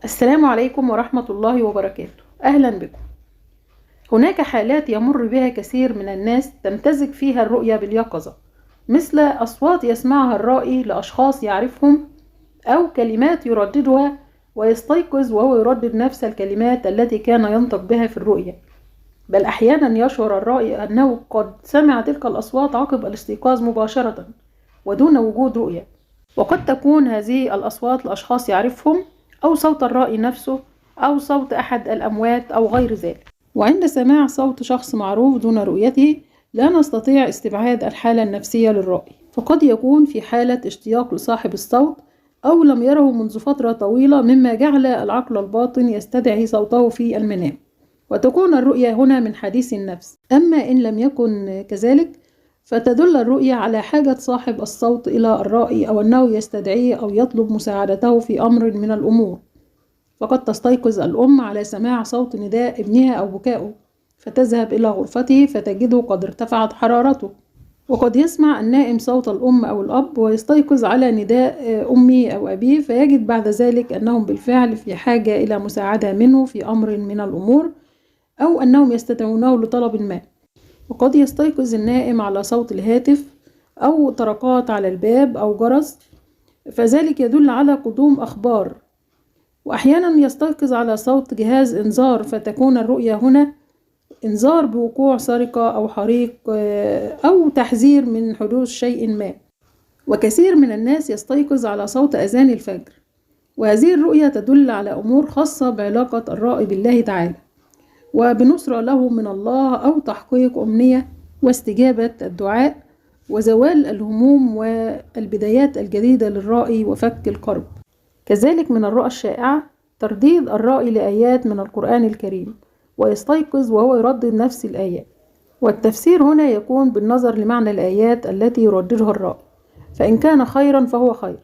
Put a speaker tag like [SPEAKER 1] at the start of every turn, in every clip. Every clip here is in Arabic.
[SPEAKER 1] السلام عليكم ورحمة الله وبركاته. أهلا بكم. هناك حالات يمر بها كثير من الناس تمتزج فيها الرؤية باليقظة، مثل أصوات يسمعها الرائي لأشخاص يعرفهم، أو كلمات يرددها ويستيقظ وهو يردد نفس الكلمات التي كان ينطق بها في الرؤية، بل أحيانا يشعر الرائي أنه قد سمع تلك الأصوات عقب الاستيقاظ مباشرة ودون وجود رؤية. وقد تكون هذه الأصوات لأشخاص يعرفهم، أو صوت الرائي نفسه، أو صوت أحد الأموات أو غير ذلك. وعند سماع صوت شخص معروف دون رؤيته لا نستطيع استبعاد الحالة النفسية للرائي، فقد يكون في حالة اشتياق لصاحب الصوت، أو لم يره منذ فترة طويلة مما جعل العقل الباطن يستدعي صوته في المنام، وتكون الرؤية هنا من حديث النفس. أما إن لم يكن كذلك فتدل الرؤية على حاجة صاحب الصوت إلى الرائي، أو أنه يستدعيه أو يطلب مساعدته في أمر من الأمور. فقد تستيقظ الأم على سماع صوت نداء ابنها أو بكائه، فتذهب إلى غرفته فتجده قد ارتفعت حرارته. وقد يسمع النائم صوت الأم أو الأب ويستيقظ على نداء أمه أو أبيه، فيجد بعد ذلك أنهم بالفعل في حاجة إلى مساعدة منه في أمر من الأمور، أو أنهم يستدعونه لطلب ما. وقد يستيقظ النائم على صوت الهاتف أو طرقات على الباب أو جرس، فذلك يدل على قدوم أخبار. وأحيانا يستيقظ على صوت جهاز إنذار، فتكون الرؤية هنا إنذار بوقوع سرقة أو حريق أو تحذير من حدوث شيء ما. وكثير من الناس يستيقظ على صوت أذان الفجر، وهذه الرؤية تدل على أمور خاصة بعلاقة الرائي بالله تعالى، وبنصرة له من الله، أو تحقيق أمنية واستجابة الدعاء وزوال الهموم والبدايات الجديدة للرائي وفك الكرب. كذلك من الرؤى الشائعة ترديد الرائي لآيات من القرآن الكريم، ويستيقظ وهو يردد نفس الآيات. والتفسير هنا يكون بالنظر لمعنى الآيات التي يرددها الرائي، فإن كان خيرا فهو خير،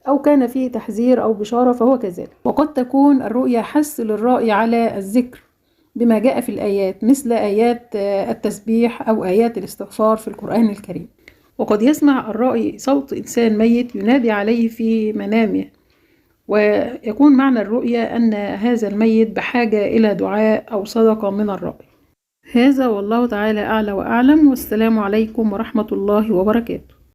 [SPEAKER 1] أو كان فيه تحذير أو بشارة فهو كذلك. وقد تكون الرؤيا حث للرائي على الذكر بما جاء في الآيات، مثل آيات التسبيح أو آيات الاستغفار في القرآن الكريم. وقد يسمع الرائي صوت إنسان ميت ينادي عليه في منامه، ويكون معنى الرؤيا أن هذا الميت بحاجة إلى دعاء أو صدقة من الرائي. هذا والله تعالى أعلى وأعلم، والسلام عليكم ورحمة الله وبركاته.